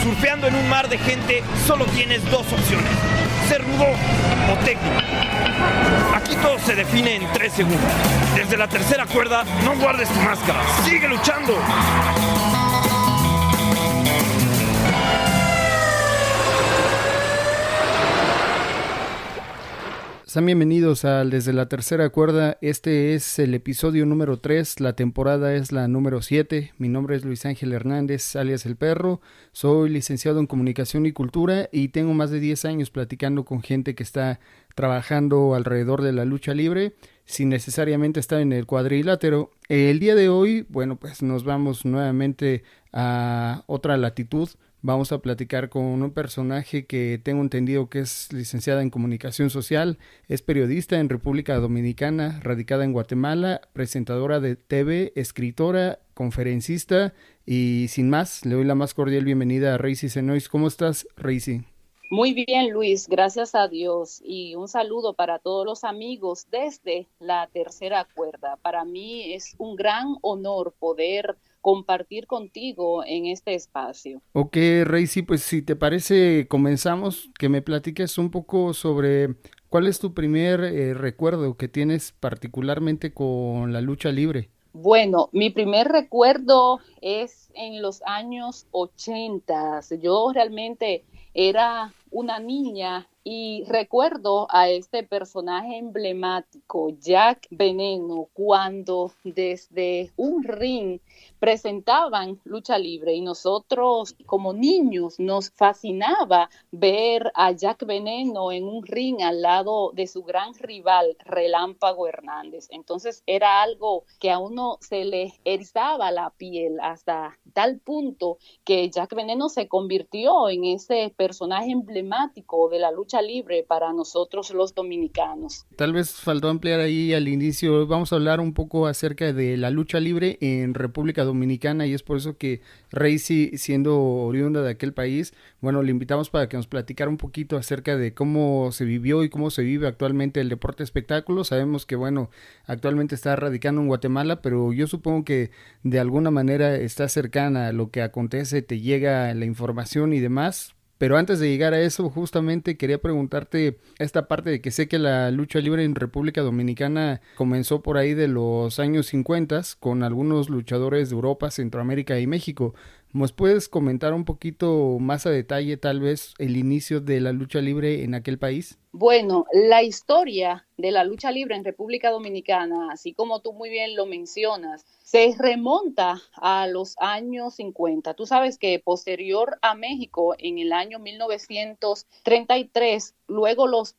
Surfeando en un mar de gente, solo tienes dos opciones: ser rudo o técnico. Aquí todo se define en 3 segundos. Desde la tercera cuerda, no guardes tu máscara. ¡Sigue luchando! Sean bienvenidos al Desde la Tercera Cuerda. Este es el episodio número 3, la temporada es la número 7. Mi nombre es Luis Ángel Hernández, alias El Perro. Soy licenciado en Comunicación y Cultura y tengo más de 10 años platicando con gente que está trabajando alrededor de la lucha libre, sin necesariamente estar en el cuadrilátero. El día de hoy, pues nos vamos nuevamente a otra latitud. Vamos a platicar con un personaje que tengo entendido que es licenciada en Comunicación Social, es periodista en República Dominicana, radicada en Guatemala, presentadora de TV, escritora, conferencista y sin más, le doy la más cordial bienvenida a Reisy Senois. ¿Cómo estás, Reisy? Muy bien, Luis, gracias a Dios, y un saludo para todos los amigos desde la Tercera Cuerda. Para mí es un gran honor poder compartir contigo en este espacio. Ok, Reisy, pues si te parece comenzamos, que me platiques un poco sobre cuál es tu primer recuerdo que tienes particularmente con la lucha libre. Bueno, mi primer recuerdo es en los años 80. Yo realmente era una niña y recuerdo a este personaje emblemático, Jack Veneno, cuando desde un ring presentaban lucha libre y nosotros como niños nos fascinaba ver a Jack Veneno en un ring al lado de su gran rival Relámpago Hernández. Entonces era algo que a uno se le erizaba la piel hasta tal punto que Jack Veneno se convirtió en ese personaje emblemático de la lucha libre para nosotros los dominicanos. Tal vez faltó ampliar ahí al inicio. Vamos a hablar un poco acerca de la lucha libre en República Dominicana y es por eso que Reisy, siendo oriunda de aquel país, le invitamos para que nos platicara un poquito acerca de cómo se vivió y cómo se vive actualmente el deporte espectáculo. Sabemos que actualmente está radicando en Guatemala, pero yo supongo que de alguna manera está cercana a lo que acontece, te llega la información y demás. Pero antes de llegar a eso, justamente quería preguntarte esta parte de que sé que la lucha libre en República Dominicana comenzó por ahí de los años 50 con algunos luchadores de Europa, Centroamérica y México. ¿Nos puedes comentar un poquito más a detalle tal vez el inicio de la lucha libre en aquel país? Bueno, la historia de la lucha libre en República Dominicana, así como tú muy bien lo mencionas, se remonta a los años 50. Tú sabes que posterior a México, en el año 1933, luego otros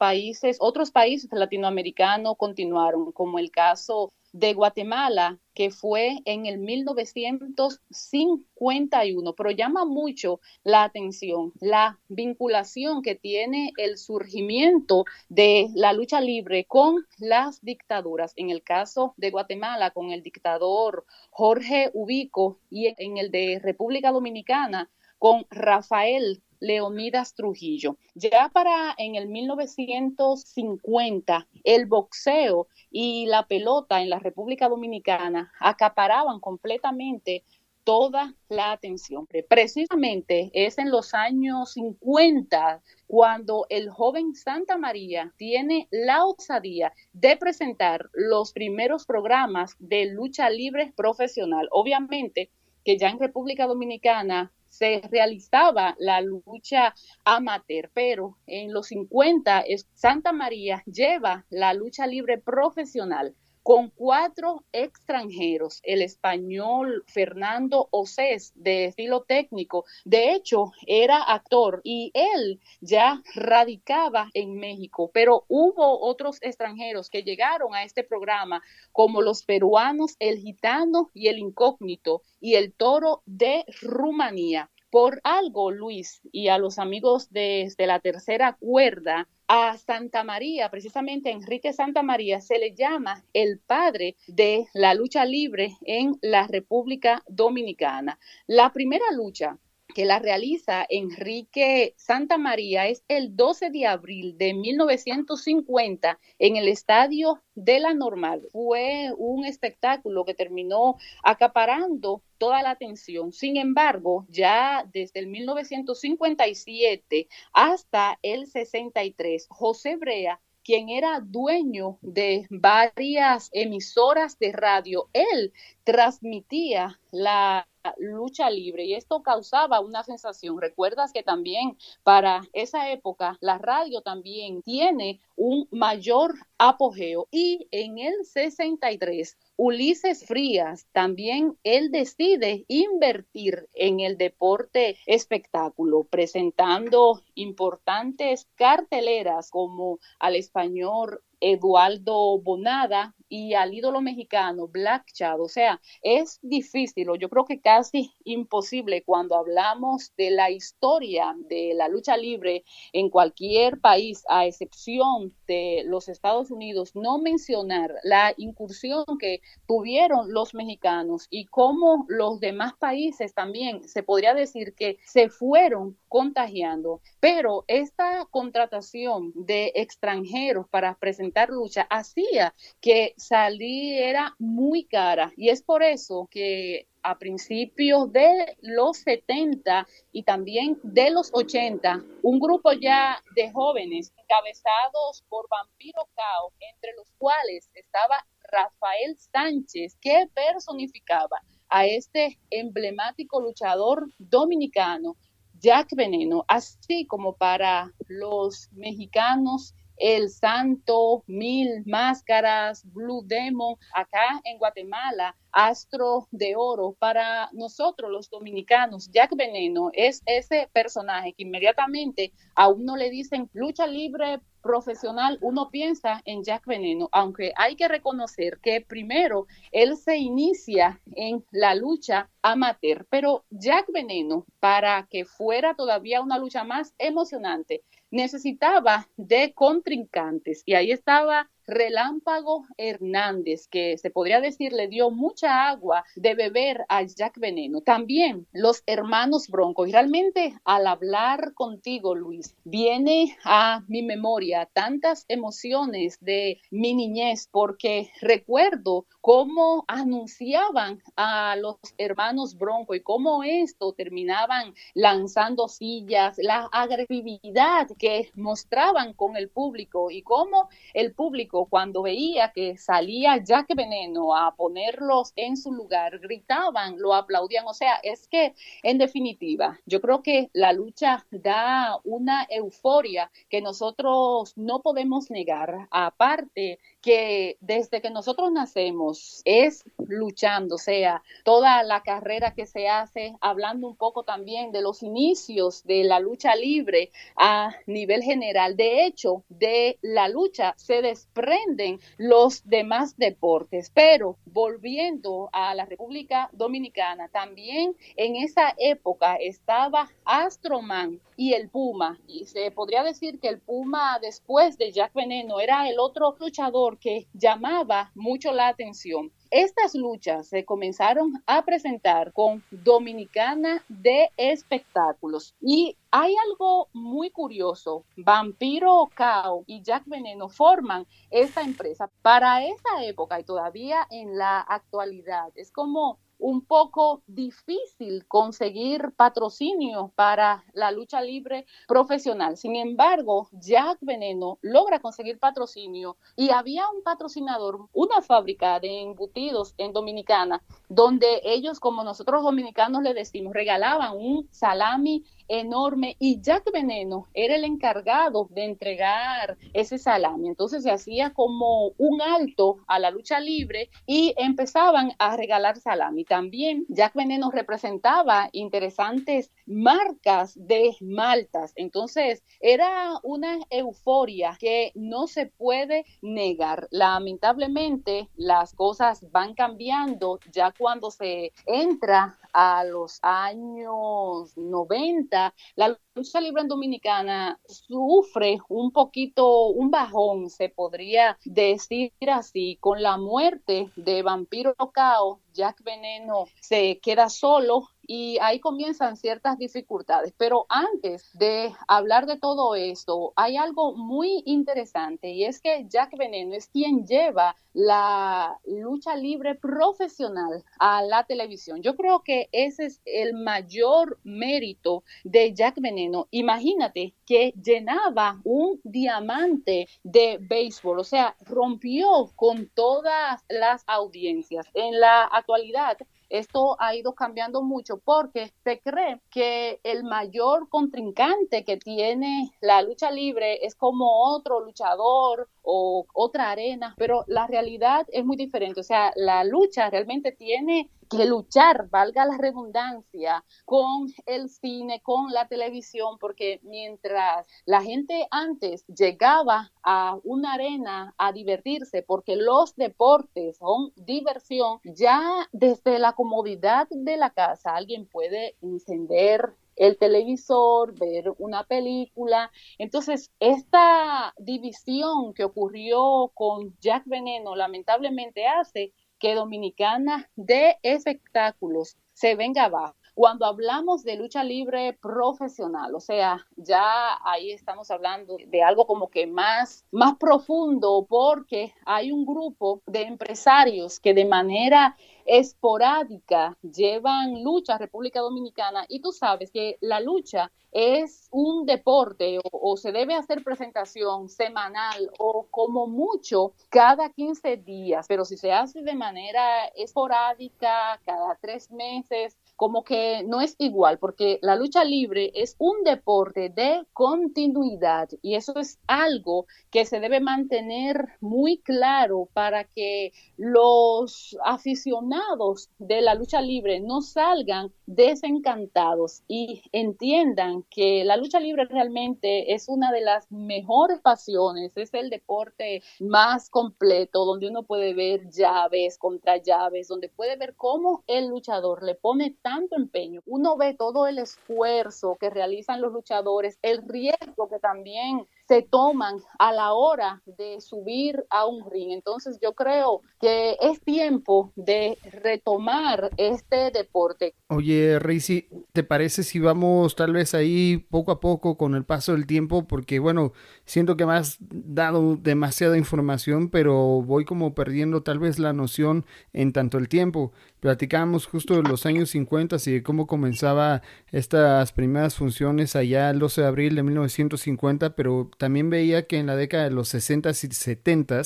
países latinoamericanos continuaron, como el caso de Guatemala, que fue en el 1951, pero llama mucho la atención la vinculación que tiene el surgimiento de la lucha libre con las dictaduras. En el caso de Guatemala, con el dictador Jorge Ubico, y en el de República Dominicana, con Rafael Leonidas Trujillo. Ya en el 1950, el boxeo y la pelota en la República Dominicana acaparaban completamente toda la atención. Precisamente es en los años 50 cuando el joven Santa María tiene la osadía de presentar los primeros programas de lucha libre profesional. Obviamente que ya en República Dominicana se realizaba la lucha amateur, pero en los 50 Santa María lleva la lucha libre profesional con 4 extranjeros, el español Fernando Osés, de estilo técnico. De hecho, era actor y él ya radicaba en México, pero hubo otros extranjeros que llegaron a este programa, como los peruanos, el gitano y el incógnito, y el toro de Rumanía. Por algo, Luis, y a los amigos de la Tercera Cuerda, a Santa María, precisamente a Enrique Santa María, se le llama el padre de la lucha libre en la República Dominicana. La primera lucha que la realiza Enrique Santamaría, es el 12 de abril de 1950 en el Estadio de la Normal. Fue un espectáculo que terminó acaparando toda la atención. Sin embargo, ya desde el 1957 hasta el 63, José Brea, quien era dueño de varias emisoras de radio, él transmitía la lucha libre y esto causaba una sensación. Recuerdas que también para esa época la radio también tiene un mayor apogeo y en el 63 Ulises Frías también él decide invertir en el deporte espectáculo, presentando importantes carteleras como al español Eduardo Bonada y al ídolo mexicano Black Chad. O sea, es difícil, o yo creo que casi imposible cuando hablamos de la historia de la lucha libre en cualquier país, a excepción de los Estados Unidos, no mencionar la incursión que tuvieron los mexicanos y cómo los demás países también se podría decir que se fueron contagiando. Pero esta contratación de extranjeros para presentar lucha hacía que saliera muy cara y es por eso que a principios de los 70 y también de los 80, un grupo ya de jóvenes encabezados por Vampiro Cao, entre los cuales estaba Rafael Sánchez, que personificaba a este emblemático luchador dominicano, Jack Veneno, así como para los mexicanos El Santo, Mil Máscaras, Blue Demon, acá en Guatemala, Astro de Oro. Para nosotros los dominicanos, Jack Veneno es ese personaje que inmediatamente a uno le dicen lucha libre profesional, uno piensa en Jack Veneno, aunque hay que reconocer que primero él se inicia en la lucha amateur, pero Jack Veneno, para que fuera todavía una lucha más emocionante, necesitaba de contrincantes y ahí estaba Relámpago Hernández, que se podría decir le dio mucha agua de beber a Jack Veneno. También los hermanos Bronco. Y realmente al hablar contigo, Luis, viene a mi memoria tantas emociones de mi niñez, porque recuerdo cómo anunciaban a los hermanos Bronco y cómo esto terminaban lanzando sillas, la agresividad que mostraban con el público y cómo el público cuando veía que salía Jack Veneno a ponerlos en su lugar, gritaban, lo aplaudían. O sea, es que en definitiva, yo creo que la lucha da una euforia que nosotros no podemos negar. Aparte que desde que nosotros nacemos es luchando, o sea, toda la carrera que se hace, hablando un poco también de los inicios de la lucha libre a nivel general. De hecho, de la lucha se desprenden los demás deportes, pero volviendo a la República Dominicana, también en esa época estaba Astroman y el Puma, y se podría decir que el Puma después de Jack Veneno era el otro luchador que llamaba mucho la atención. Estas luchas se comenzaron a presentar con Dominicana de Espectáculos y hay algo muy curioso. Vampiro Cao y Jack Veneno forman esta empresa. Para esa época y todavía en la actualidad es como un poco difícil conseguir patrocinio para la lucha libre profesional. Sin embargo, Jack Veneno logra conseguir patrocinio y había un patrocinador, una fábrica de embutidos en Dominicana, donde ellos, como nosotros dominicanos le decimos, regalaban un salami enorme y Jack Veneno era el encargado de entregar ese salami. Entonces se hacía como un alto a la lucha libre y empezaban a regalar salami. También Jack Veneno representaba interesantes marcas de maltas. Entonces era una euforia que no se puede negar. Lamentablemente las cosas van cambiando ya cuando se entra a los años 90, la lucha libre en Dominicana sufre un poquito, un bajón, se podría decir así, con la muerte de Vampiro Cao. Jack Veneno se queda solo y ahí comienzan ciertas dificultades. Pero antes de hablar de todo esto, hay algo muy interesante y es que Jack Veneno es quien lleva la lucha libre profesional a la televisión. Yo creo que ese es el mayor mérito de Jack Veneno. Imagínate que llenaba un diamante de béisbol, o sea, rompió con todas las audiencias. En la actualidad, esto ha ido cambiando mucho porque se cree que el mayor contrincante que tiene la lucha libre es como otro luchador o otra arena, pero la realidad es muy diferente. O sea, la lucha realmente tiene que luchar, valga la redundancia, con el cine, con la televisión, porque mientras la gente antes llegaba a una arena a divertirse, porque los deportes son diversión, ya desde la comodidad de la casa alguien puede encender el televisor, ver una película. Entonces, esta división que ocurrió con Jack Veneno lamentablemente hace que Dominicana de espectáculos se venga abajo. Cuando hablamos de lucha libre profesional, o sea, ya ahí estamos hablando de algo como que más profundo, porque hay un grupo de empresarios que de manera esporádica llevan lucha a República Dominicana, y tú sabes que la lucha es un deporte o se debe hacer presentación semanal o como mucho cada 15 días, pero si se hace de manera esporádica, cada 3 meses, como que no es igual, porque la lucha libre es un deporte de continuidad y eso es algo que se debe mantener muy claro para que los aficionados de la lucha libre no salgan desencantados y entiendan que la lucha libre realmente es una de las mejores pasiones, es el deporte más completo, donde uno puede ver llaves contra llaves, donde puede ver cómo el luchador le pone tanto empeño. Uno ve todo el esfuerzo que realizan los luchadores, el riesgo que también se toman a la hora de subir a un ring. Entonces yo creo que es tiempo de retomar este deporte. Oye, Reisi, ¿te parece si vamos tal vez ahí poco a poco con el paso del tiempo? Porque bueno, siento que me has dado demasiada información, pero voy como perdiendo tal vez la noción en tanto el tiempo. Platicábamos justo de los años 50 y de cómo comenzaba estas primeras funciones allá el 12 de abril de 1950, pero también veía que en la década de los 60 y 70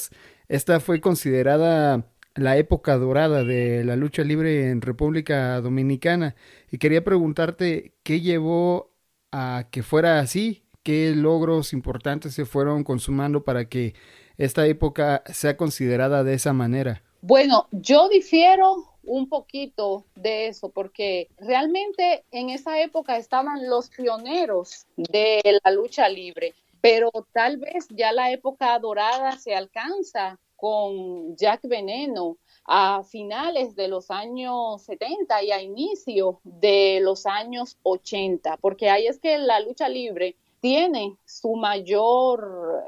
esta fue considerada la época dorada de la lucha libre en República Dominicana. Y quería preguntarte qué llevó a que fuera así, qué logros importantes se fueron consumando para que esta época sea considerada de esa manera. Bueno, yo difiero un poquito de eso, porque realmente en esa época estaban los pioneros de la lucha libre, pero tal vez ya la época dorada se alcanza con Jack Veneno a finales de los años 70 y a inicio de los años 80, porque ahí es que la lucha libre tiene su mayor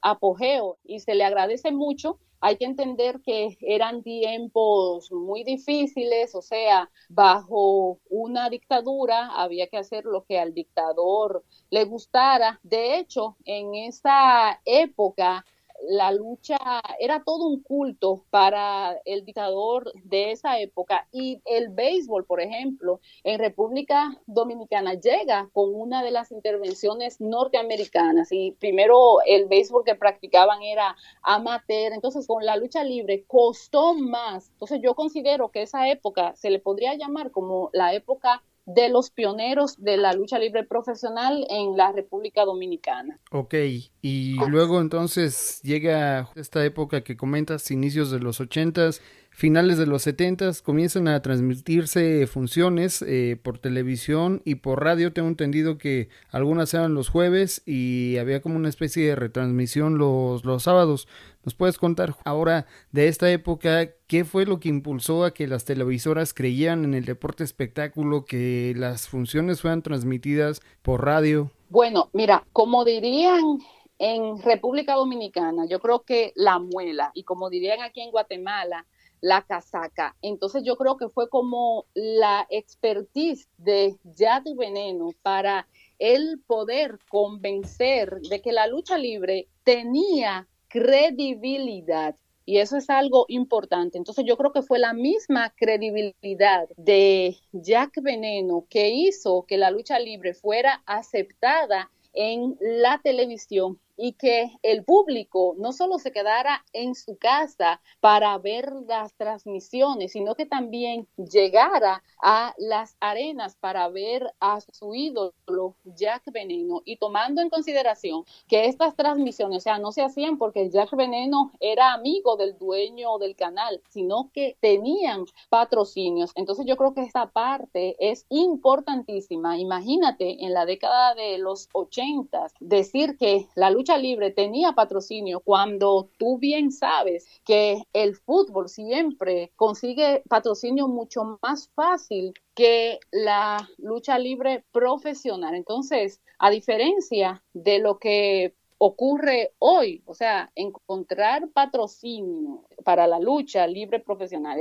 apogeo y se le agradece mucho. Hay que entender que eran tiempos muy difíciles, o sea, bajo una dictadura había que hacer lo que al dictador le gustara. De hecho, en esa época la lucha era todo un culto para el dictador de esa época, y el béisbol, por ejemplo, en República Dominicana llega con una de las intervenciones norteamericanas, y primero el béisbol que practicaban era amateur, entonces con la lucha libre costó más. Entonces yo considero que esa época se le podría llamar como la época de los pioneros de la lucha libre profesional en la República Dominicana. Ok, y luego entonces llega esta época que comentas, inicios de los 80s, finales de los 70s, comienzan a transmitirse funciones por televisión y por radio. Tengo entendido que algunas eran los jueves y había como una especie de retransmisión los sábados. ¿Nos puedes contar ahora de esta época qué fue lo que impulsó a que las televisoras creyeran en el deporte espectáculo, que las funciones fueran transmitidas por radio? Bueno, mira, como dirían en República Dominicana, yo creo que la muela, y como dirían aquí en Guatemala, la casaca. Entonces yo creo que fue como la expertise de Jack Veneno para él poder convencer de que la lucha libre tenía credibilidad. Y eso es algo importante. Entonces yo creo que fue la misma credibilidad de Jack Veneno que hizo que la lucha libre fuera aceptada en la televisión y que el público no solo se quedara en su casa para ver las transmisiones, sino que también llegara a las arenas para ver a su ídolo Jack Veneno, y tomando en consideración que estas transmisiones, o sea, no se hacían porque Jack Veneno era amigo del dueño del canal, sino que tenían patrocinios. Entonces yo creo que esta parte es importantísima. Imagínate en la década de los 80 decir que la lucha libre tenía patrocinio cuando tú bien sabes que el fútbol siempre consigue patrocinio mucho más fácil que la lucha libre profesional. Entonces, a diferencia de lo que ocurre hoy, o sea, encontrar patrocinio para la lucha libre profesional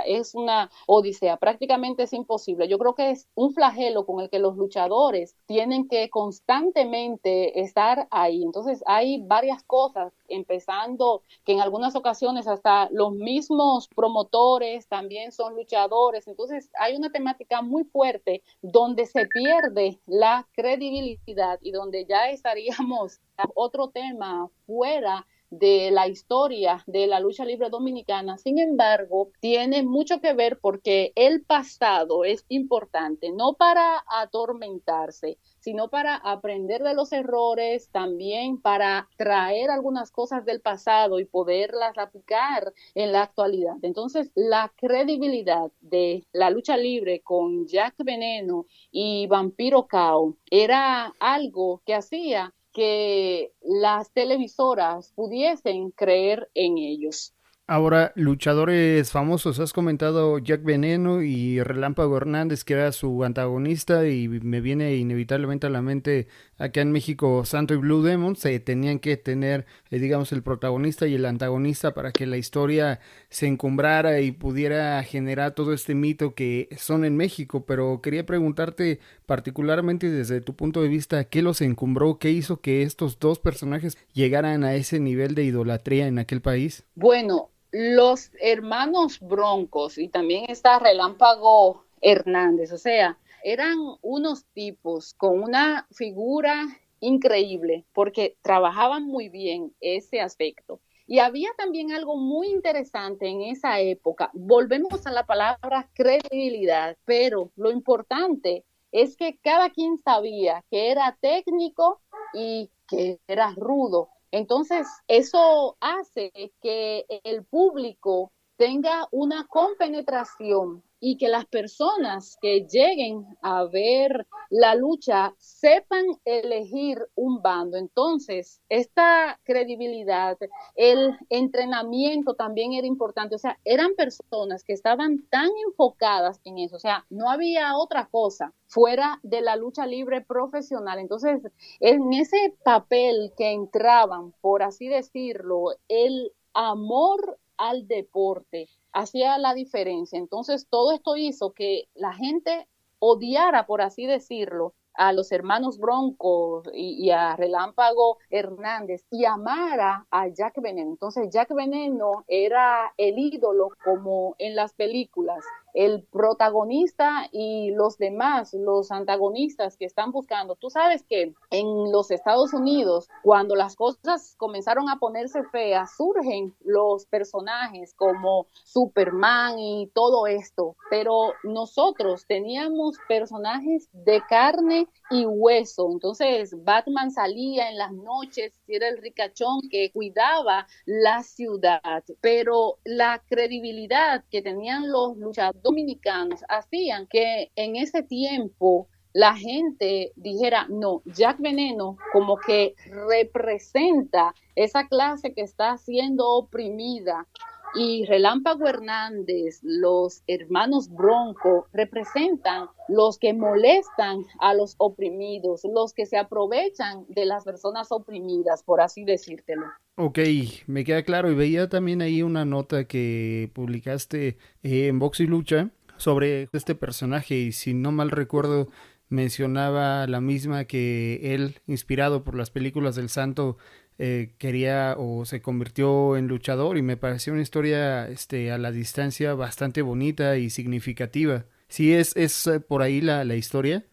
es una odisea, prácticamente es imposible. Yo creo que es un flagelo con el que los luchadores tienen que constantemente estar ahí. Entonces hay varias cosas, empezando que en algunas ocasiones hasta los mismos promotores también son luchadores. Entonces hay una temática muy fuerte donde se pierde la credibilidad y donde ya estaríamos otro tema fuera de la historia de la lucha libre dominicana. Sin embargo, tiene mucho que ver porque el pasado es importante, no para atormentarse, sino para aprender de los errores, también para traer algunas cosas del pasado y poderlas aplicar en la actualidad. Entonces, la credibilidad de la lucha libre con Jack Veneno y Vampiro Cao era algo que hacía que las televisoras pudiesen creer en ellos. Ahora, luchadores famosos, has comentado Jack Veneno y Relámpago Hernández, que era su antagonista, y me viene inevitablemente a la mente acá en México Santo y Blue Demon. Se tenían que tener, digamos, el protagonista y el antagonista para que la historia se encumbrara y pudiera generar todo este mito que son en México. Pero quería preguntarte particularmente desde tu punto de vista, ¿qué los encumbró? ¿Qué hizo que estos dos personajes llegaran a ese nivel de idolatría en aquel país? Bueno, los hermanos Broncos y también está Relámpago Hernández, o sea, eran unos tipos con una figura increíble porque trabajaban muy bien ese aspecto. Y había también algo muy interesante en esa época. Volvemos a la palabra credibilidad, pero lo importante es que cada quien sabía que era técnico y que era rudo. Entonces, eso hace que el público tenga una compenetración y que las personas que lleguen a ver la lucha sepan elegir un bando. Entonces, esta credibilidad, el entrenamiento también era importante. O sea, eran personas que estaban tan enfocadas en eso. O sea, no había otra cosa fuera de la lucha libre profesional. Entonces, en ese papel que entraban, por así decirlo, el amor al deporte hacía la diferencia. Entonces, todo esto hizo que la gente odiara, por así decirlo, a los hermanos Bronco y a Relámpago Hernández y amara a Jack Veneno. Entonces, Jack Veneno era el ídolo como en las películas, el protagonista y los demás, los antagonistas que están buscando. Tú sabes que en los Estados Unidos, cuando las cosas comenzaron a ponerse feas, surgen los personajes como Superman y todo esto, pero nosotros teníamos personajes de carne y hueso. Entonces Batman salía en las noches, era el ricachón que cuidaba la ciudad, pero la credibilidad que tenían los luchadores dominicanos hacían que en ese tiempo la gente dijera, no, Jack Veneno como que representa esa clase que está siendo oprimida Y Relámpago Hernández, los hermanos Bronco, representan los que molestan a los oprimidos, los que se aprovechan de las personas oprimidas, por así decírtelo. Ok, me queda claro y veía también ahí una nota que publicaste en Box y Lucha sobre este personaje y si no mal recuerdo mencionaba la misma que él, inspirado por las películas del Santo, quería o se convirtió en luchador y me pareció una historia a la distancia bastante bonita y significativa. Sí, es por ahí la historia.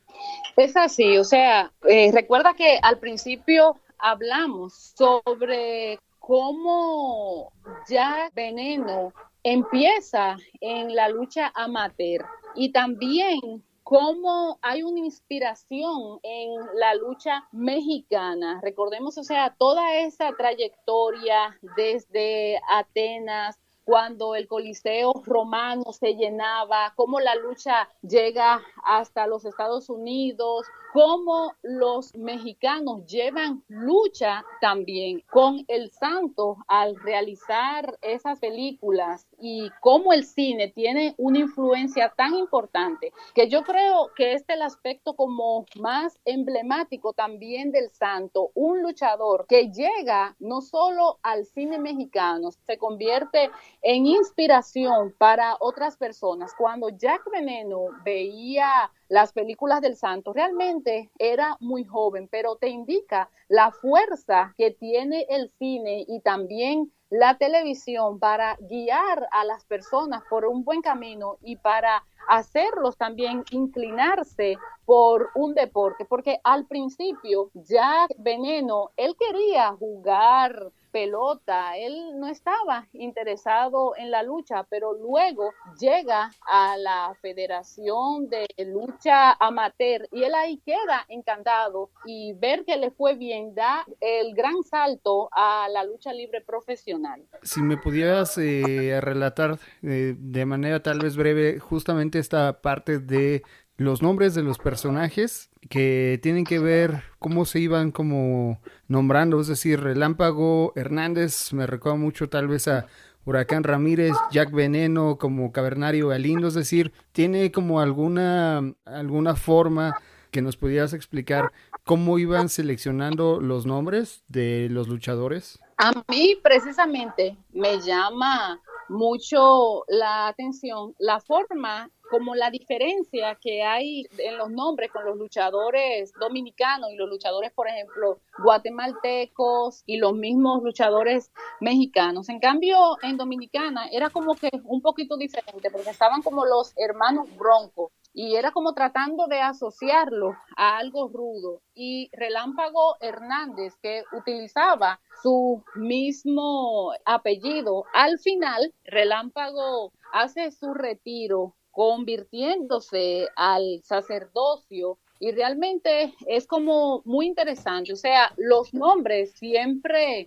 Es así, o sea, recuerda que al principio hablamos sobre cómo Jack Veneno empieza en la lucha amateur y también cómo hay una inspiración en la lucha mexicana. Recordemos, o sea, toda esa trayectoria desde Atenas, cuando el Coliseo romano se llenaba, cómo la lucha llega hasta los Estados Unidos, cómo los mexicanos llevan lucha también con el Santo al realizar esas películas y cómo el cine tiene una influencia tan importante que yo creo que este es el aspecto como más emblemático también del Santo, un luchador que llega no solo al cine mexicano, se convierte en inspiración para otras personas. Cuando Jack Veneno veía las películas del Santo, realmente era muy joven, pero te indica la fuerza que tiene el cine y también la televisión para guiar a las personas por un buen camino y para hacerlos también inclinarse por un deporte, porque al principio Jack Veneno, él quería jugar pelota, él no estaba interesado en la lucha, pero luego llega a la Federación de Lucha Amateur y él ahí queda encantado y ver que le fue bien da el gran salto a la lucha libre profesional. Si me pudieras relatar de manera tal vez breve justamente esta parte de los nombres de los personajes que tienen que ver cómo se iban como nombrando, es decir, Relámpago Hernández me recuerda mucho tal vez a Huracán Ramírez, Jack Veneno como Cavernario Galindo, es decir, tiene como alguna forma que nos pudieras explicar cómo iban seleccionando los nombres de los luchadores. A mí precisamente me llama mucho la atención la forma como la diferencia que hay en los nombres con los luchadores dominicanos y los luchadores, por ejemplo, guatemaltecos y los mismos luchadores mexicanos. En cambio, en Dominicana era como que un poquito diferente porque estaban como los hermanos Bronco y era como tratando de asociarlo a algo rudo. Y Relámpago Hernández, que utilizaba su mismo apellido, al final Relámpago hace su retiro convirtiéndose al sacerdocio y realmente es como muy interesante, o sea, los nombres siempre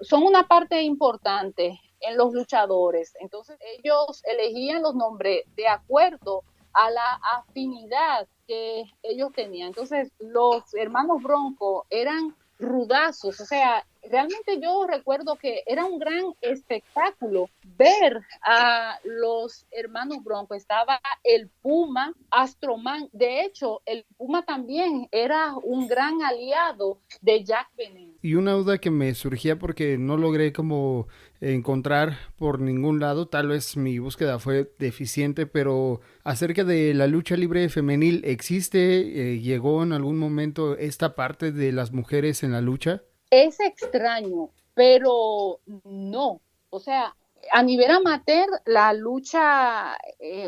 son una parte importante en los luchadores, entonces ellos elegían los nombres de acuerdo a la afinidad que ellos tenían, entonces los hermanos Bronco eran rudazos, o sea, realmente yo recuerdo que era un gran espectáculo ver a los hermanos Bronco. Estaba el Puma, Astroman. De hecho, el Puma también era un gran aliado de Jack Veneno. Y una duda que me surgía porque no logré como encontrar por ningún lado, tal vez mi búsqueda fue deficiente, pero acerca de la lucha libre femenil, ¿existe, llegó en algún momento esta parte de las mujeres en la lucha? Es extraño, pero no. O sea, a nivel amateur, la lucha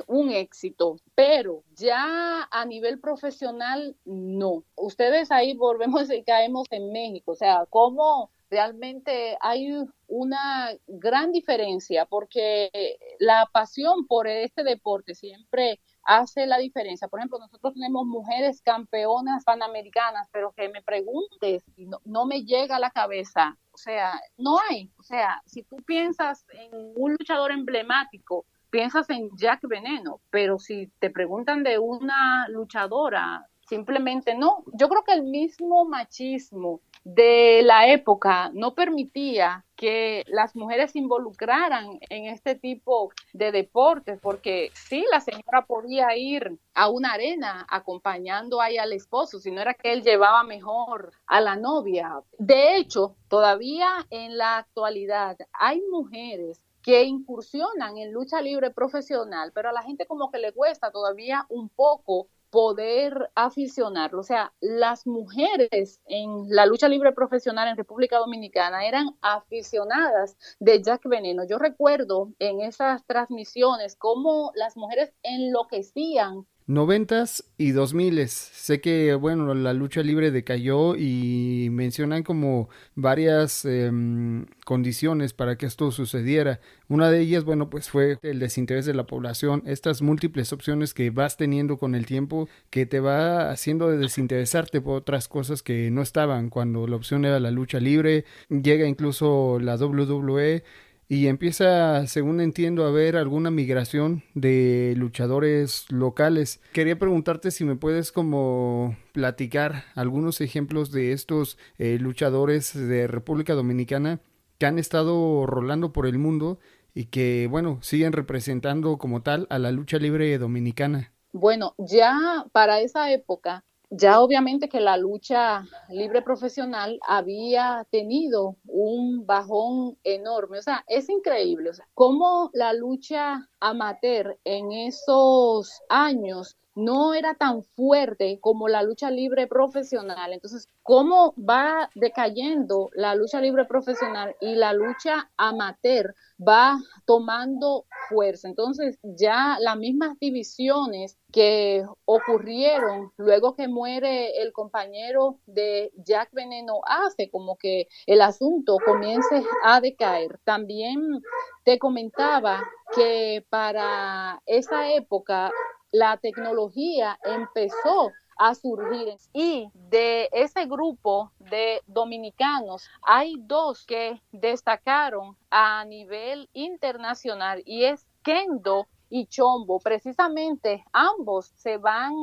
un éxito, pero ya a nivel profesional, no. Ustedes ahí volvemos y caemos en México. O sea, cómo realmente hay una gran diferencia, porque la pasión por este deporte siempre hace la diferencia. Por ejemplo, nosotros tenemos mujeres campeonas panamericanas, pero que me preguntes, y no me llega a la cabeza. O sea, no hay. O sea, si tú piensas en un luchador emblemático, piensas en Jack Veneno, pero si te preguntan de una luchadora, simplemente no. Yo creo que el mismo machismo de la época no permitía que las mujeres se involucraran en este tipo de deportes, porque sí, la señora podía ir a una arena acompañando ahí al esposo, si no era que él llevaba mejor a la novia. De hecho, todavía en la actualidad hay mujeres que incursionan en lucha libre profesional, pero a la gente como que le cuesta todavía un poco poder aficionarlo. O sea, las mujeres en la lucha libre profesional en República Dominicana eran aficionadas de Jack Veneno. Yo recuerdo en esas transmisiones cómo las mujeres enloquecían. Noventas y 2000. Sé que, bueno, la lucha libre decayó y mencionan como varias condiciones para que esto sucediera. Una de ellas, bueno, pues fue el desinterés de la población, estas múltiples opciones que vas teniendo con el tiempo que te va haciendo desinteresarte por otras cosas que no estaban cuando la opción era la lucha libre. Llega incluso la WWE. Y empieza, según entiendo, a haber alguna migración de luchadores locales. Quería preguntarte si me puedes como platicar algunos ejemplos de estos luchadores de República Dominicana que han estado rolando por el mundo y que, bueno, siguen representando como tal a la lucha libre dominicana. Bueno, ya para esa época, ya obviamente que la lucha libre profesional había tenido un bajón enorme. O sea, es increíble. O sea, cómo la lucha amateur en esos años no era tan fuerte como la lucha libre profesional. Entonces, ¿cómo va decayendo la lucha libre profesional y la lucha amateur va tomando fuerza? Entonces, ya las mismas divisiones que ocurrieron luego que muere el compañero de Jack Veneno hace como que el asunto comience a decaer. También te comentaba que para esa época la tecnología empezó a surgir y de ese grupo de dominicanos hay dos que destacaron a nivel internacional y es Kendo y Chombo. Precisamente ambos se van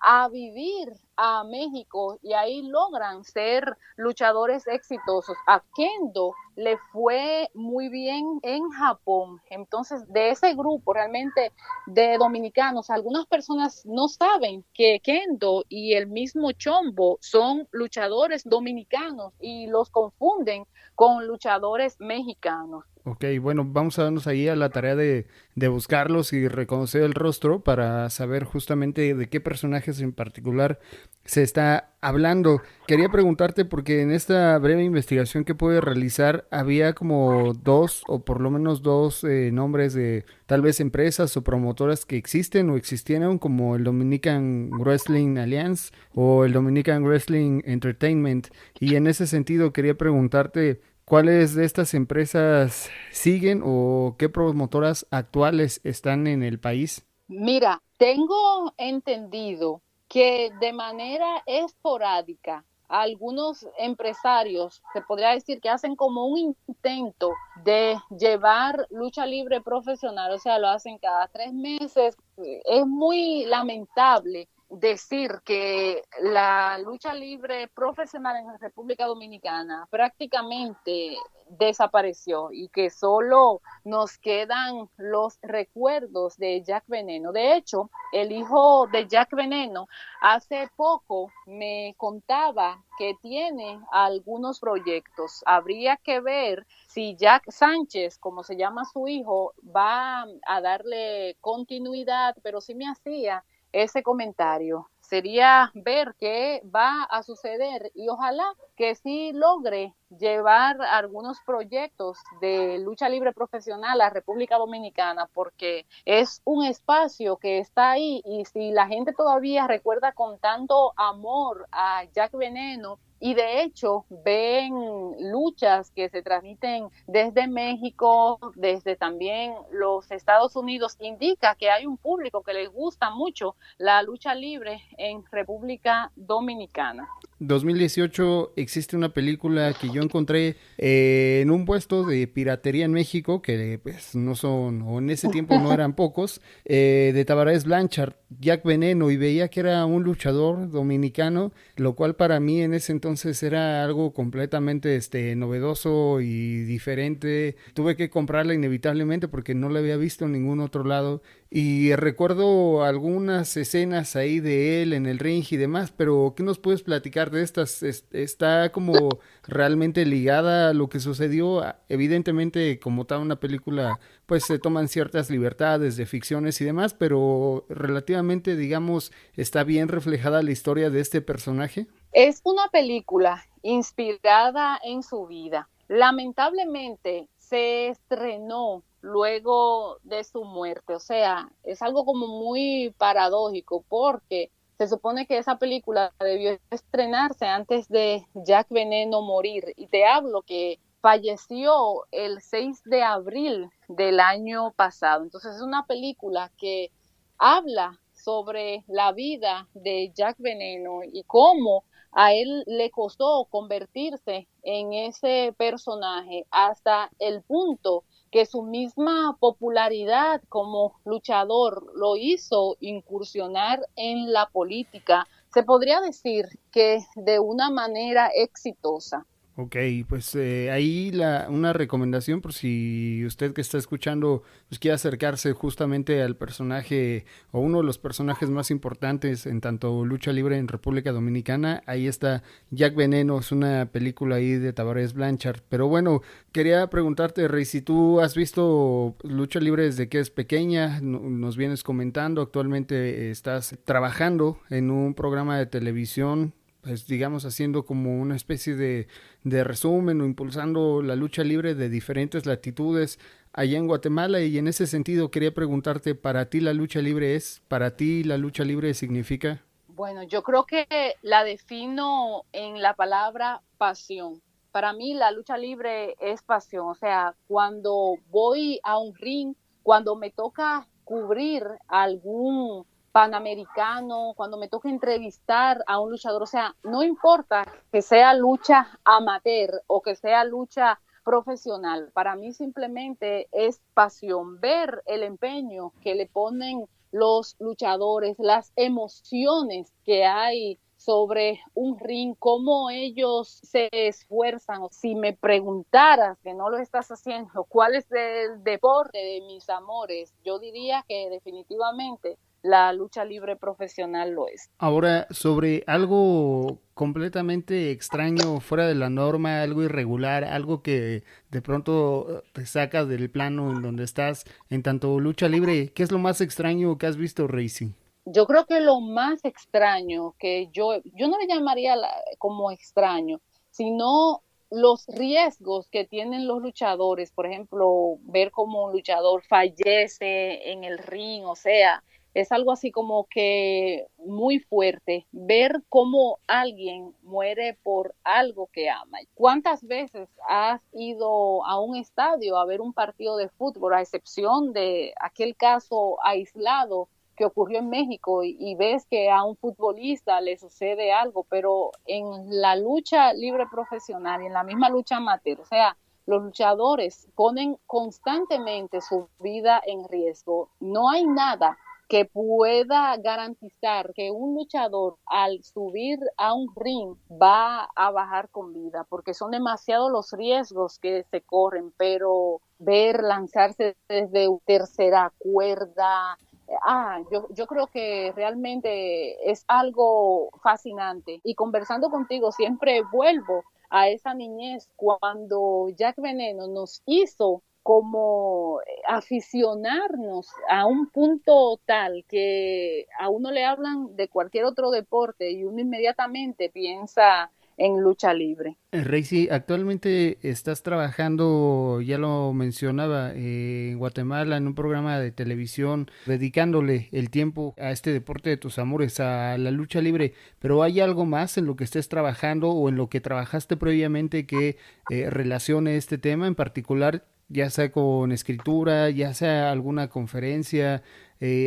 a vivir a México y ahí logran ser luchadores exitosos. A Kendo le fue muy bien en Japón. Entonces, de ese grupo realmente de dominicanos, algunas personas no saben que Kendo y el mismo Chombo son luchadores dominicanos y los confunden con luchadores mexicanos. Ok, bueno, vamos a darnos ahí a la tarea de buscarlos y reconocer el rostro para saber justamente de qué personajes en particular se está hablando. Quería preguntarte porque en esta breve investigación que pude realizar había como dos o por lo menos dos nombres de tal vez empresas o promotoras que existen o existieron como el Dominican Wrestling Alliance o el Dominican Wrestling Entertainment. Y en ese sentido quería preguntarte, ¿cuáles de estas empresas siguen o qué promotoras actuales están en el país? Mira, tengo entendido que de manera esporádica algunos empresarios, se podría decir que hacen como un intento de llevar lucha libre profesional, o sea, lo hacen cada 3 meses. Es muy lamentable decir que la lucha libre profesional en la República Dominicana prácticamente desapareció y que solo nos quedan los recuerdos de Jack Veneno. De hecho, el hijo de Jack Veneno hace poco me contaba que tiene algunos proyectos. Habría que ver si Jack Sánchez, como se llama su hijo, va a darle continuidad, pero sí me hacía ese comentario. Sería ver qué va a suceder y ojalá que sí logre llevar algunos proyectos de lucha libre profesional a República Dominicana, porque es un espacio que está ahí y si la gente todavía recuerda con tanto amor a Jack Veneno, y de hecho ven luchas que se transmiten desde México, desde también los Estados Unidos, indica que hay un público que les gusta mucho la lucha libre en República Dominicana. 2018 existe una película que yo encontré en un puesto de piratería en México, que pues no son, o en ese tiempo no eran pocos, de Tavares Blanchard, Jack Veneno, y veía que era un luchador dominicano, lo cual para mí en ese entonces era algo completamente novedoso y diferente. Tuve que comprarla inevitablemente porque no la había visto en ningún otro lado. Y recuerdo algunas escenas ahí de él en el ring y demás, pero ¿qué nos puedes platicar de estas? ¿Está como realmente ligada a lo que sucedió? Evidentemente, como tal una película, pues se toman ciertas libertades de ficciones y demás, pero relativamente, digamos, ¿está bien reflejada la historia de este personaje? Es una película inspirada en su vida. Lamentablemente se estrenó luego de su muerte, o sea, es algo como muy paradójico porque se supone que esa película debió estrenarse antes de Jack Veneno morir, y te hablo que falleció el 6 de abril del año pasado. Entonces es una película que habla sobre la vida de Jack Veneno y cómo a él le costó convertirse en ese personaje hasta el punto que su misma popularidad como luchador lo hizo incursionar en la política. Se podría decir que de una manera exitosa. Ok, pues ahí una recomendación por si usted que está escuchando pues quiere acercarse justamente al personaje o uno de los personajes más importantes en tanto lucha libre en República Dominicana. Ahí está Jack Veneno, es una película ahí de Tavares Blanchard. Pero bueno, quería preguntarte, Rey, si tú has visto lucha libre desde que es pequeña, nos vienes comentando, actualmente estás trabajando en un programa de televisión, pues digamos haciendo como una especie de resumen o impulsando la lucha libre de diferentes latitudes allá en Guatemala, y en ese sentido quería preguntarte, ¿para ti la lucha libre para ti la lucha libre significa? Bueno, yo creo que la defino en la palabra pasión. Para mí la lucha libre es pasión, o sea, cuando voy a un ring, cuando me toca cubrir algún panamericano, cuando me toca entrevistar a un luchador, o sea, no importa que sea lucha amateur o que sea lucha profesional, para mí simplemente es pasión, ver el empeño que le ponen los luchadores, las emociones que hay sobre un ring, cómo ellos se esfuerzan. Si me preguntaras, que no lo estás haciendo, cuál es el deporte de mis amores, yo diría que definitivamente la lucha libre profesional lo es. Ahora, sobre algo completamente extraño, fuera de la norma, algo irregular, algo que de pronto te saca del plano en donde estás en tanto lucha libre, ¿qué es lo más extraño que has visto, Racing? Yo creo que lo más extraño que yo no le llamaría como extraño, sino los riesgos que tienen los luchadores. Por ejemplo, ver cómo un luchador fallece en el ring, o sea, es algo así como que muy fuerte. Ver cómo alguien muere por algo que ama. ¿Cuántas veces has ido a un estadio a ver un partido de fútbol, a excepción de aquel caso aislado que ocurrió en México, y ves que a un futbolista le sucede algo, pero en la lucha libre profesional y en la misma lucha amateur, o sea, los luchadores ponen constantemente su vida en riesgo. No hay nada que pueda garantizar que un luchador al subir a un ring va a bajar con vida, porque son demasiados los riesgos que se corren, pero ver lanzarse desde tercera cuerda, yo creo que realmente es algo fascinante, y conversando contigo siempre vuelvo a esa niñez cuando Jack Veneno nos hizo como aficionarnos a un punto tal que a uno le hablan de cualquier otro deporte y uno inmediatamente piensa en lucha libre. Reisi, actualmente estás trabajando, ya lo mencionaba, en Guatemala en un programa de televisión, dedicándole el tiempo a este deporte de tus amores, a la lucha libre, pero ¿hay algo más en lo que estés trabajando o en lo que trabajaste previamente que relacione este tema en particular, ya sea con escritura, ya sea alguna conferencia,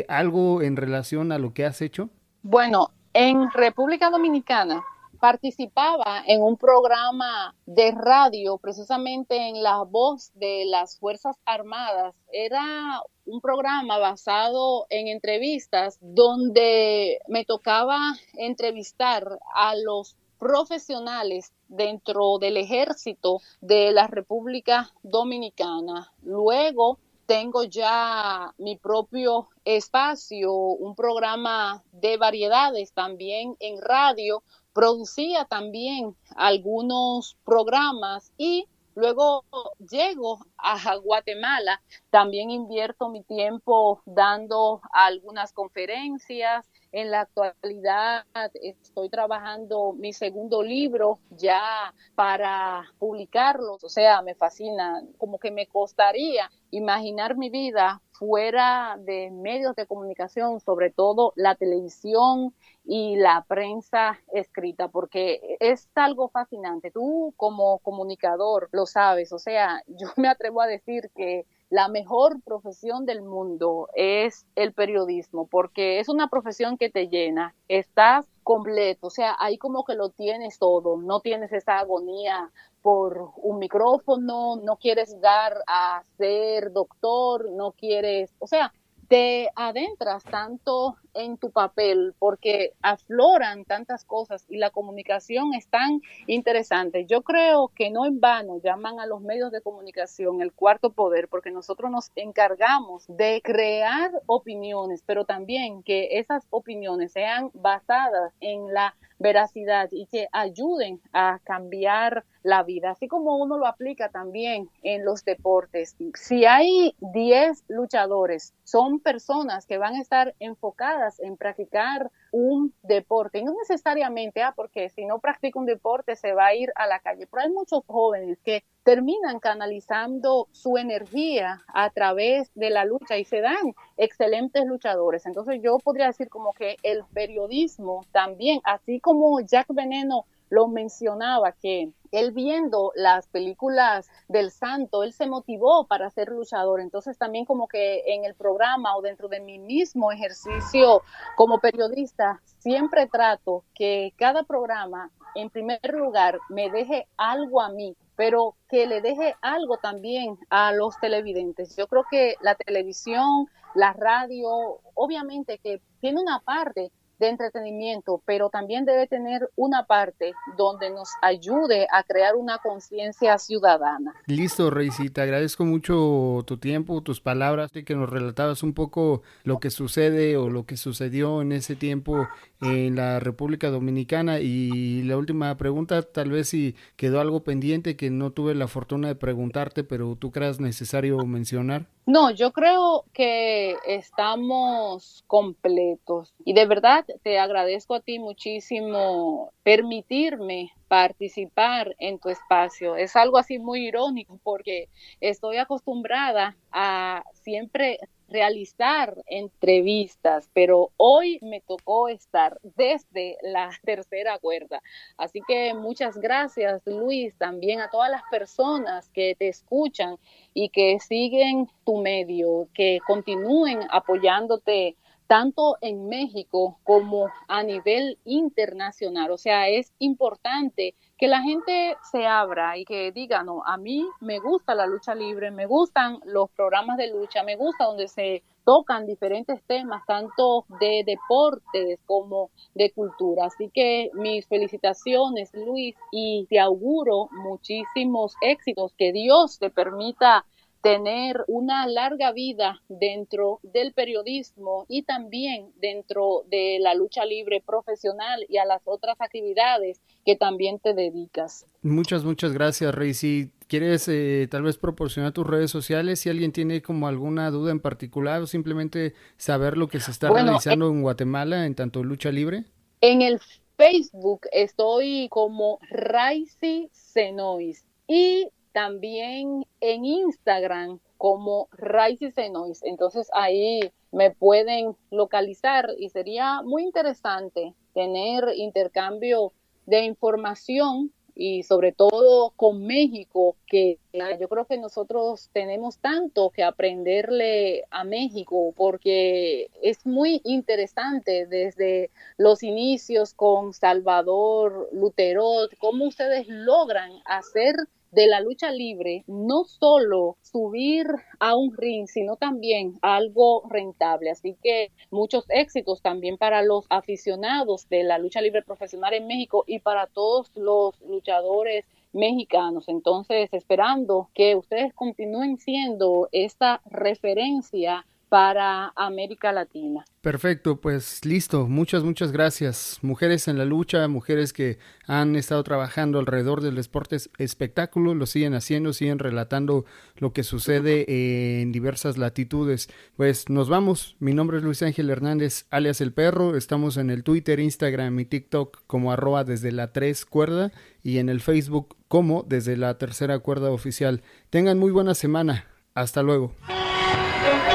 algo en relación a lo que has hecho? Bueno, en República Dominicana participaba en un programa de radio, precisamente en La Voz de las Fuerzas Armadas. Era un programa basado en entrevistas donde me tocaba entrevistar a los profesionales dentro del ejército de la República Dominicana. Luego tengo ya mi propio espacio, un programa de variedades también en radio, producía también algunos programas y luego llego a Guatemala, también invierto mi tiempo dando algunas conferencias. En la actualidad estoy trabajando mi segundo libro ya para publicarlo, o sea, me fascina, como que me costaría imaginar mi vida fuera de medios de comunicación, sobre todo la televisión y la prensa escrita, porque es algo fascinante. Tú como comunicador lo sabes, o sea, yo me atrevo a decir que la mejor profesión del mundo es el periodismo, porque es una profesión que te llena, estás completo, o sea, ahí como que lo tienes todo, no tienes esa agonía por un micrófono, no quieres dar a ser doctor, no quieres, o sea, te adentras tanto en tu papel porque afloran tantas cosas y la comunicación es tan interesante. Yo creo que no en vano llaman a los medios de comunicación el cuarto poder, porque nosotros nos encargamos de crear opiniones, pero también que esas opiniones sean basadas en la veracidad y que ayuden a cambiar la vida, así como uno lo aplica también en los deportes. Si hay 10 luchadores, son personas que van a estar enfocadas en practicar un deporte, y no necesariamente, porque si no practica un deporte se va a ir a la calle, pero hay muchos jóvenes que terminan canalizando su energía a través de la lucha y se dan excelentes luchadores. Entonces yo podría decir como que el periodismo también, así como Jack Veneno lo mencionaba, que él viendo las películas del Santo, él se motivó para ser luchador. Entonces también como que en el programa o dentro de mi mismo ejercicio como periodista, siempre trato que cada programa, en primer lugar, me deje algo a mí, pero que le deje algo también a los televidentes. Yo creo que la televisión, la radio, obviamente que tiene una parte de entretenimiento, pero también debe tener una parte donde nos ayude a crear una conciencia ciudadana. Listo, Reisy, te agradezco mucho tu tiempo, tus palabras, y que nos relatabas un poco lo que sucede o lo que sucedió en ese tiempo en la República Dominicana. Y la última pregunta, tal vez si quedó algo pendiente que no tuve la fortuna de preguntarte, pero tú creas necesario mencionar. No, yo creo que estamos completos y de verdad te agradezco a ti muchísimo permitirme participar en tu espacio. Es algo así muy irónico porque estoy acostumbrada a siempre realizar entrevistas, pero hoy me tocó estar desde la tercera cuerda. Así que muchas gracias, Luis, también a todas las personas que te escuchan y que siguen tu medio, que continúen apoyándote tanto en México como a nivel internacional. O sea, es importante que la gente se abra y que diga, no, a mí me gusta la lucha libre, me gustan los programas de lucha, me gusta donde se tocan diferentes temas, tanto de deportes como de cultura. Así que mis felicitaciones, Luis, y te auguro muchísimos éxitos, que Dios te permita tener una larga vida dentro del periodismo y también dentro de la lucha libre profesional y a las otras actividades que también te dedicas. Muchas gracias, Rey. Si quieres tal vez proporcionar tus redes sociales, si alguien tiene como alguna duda en particular o simplemente saber lo que se está realizando en Guatemala en tanto lucha libre. En el Facebook estoy como Raicy Senois y también en Instagram como Raicy Senois. Entonces ahí me pueden localizar y sería muy interesante tener intercambio de información y sobre todo con México, que yo creo que nosotros tenemos tanto que aprenderle a México, porque es muy interesante desde los inicios con Salvador Lutero, cómo ustedes logran hacer de la lucha libre no solo subir a un ring, sino también algo rentable. Así que muchos éxitos también para los aficionados de la lucha libre profesional en México y para todos los luchadores mexicanos. Entonces, esperando que ustedes continúen siendo esta referencia para América Latina. Perfecto, pues listo, muchas gracias. Mujeres en la lucha, mujeres que han estado trabajando alrededor del deporte espectáculo, lo siguen haciendo, siguen relatando lo que sucede en diversas latitudes. Pues nos vamos, mi nombre es Luis Ángel Hernández, alias El Perro, estamos en el Twitter, Instagram y TikTok como @desde la 3 cuerda y en el Facebook como desde la tercera cuerda oficial. Tengan muy buena semana, hasta luego.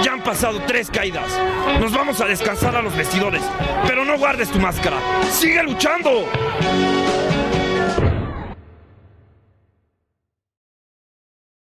Ya han pasado 3 caídas. Nos vamos a descansar a los vestidores. Pero no guardes tu máscara. ¡Sigue luchando!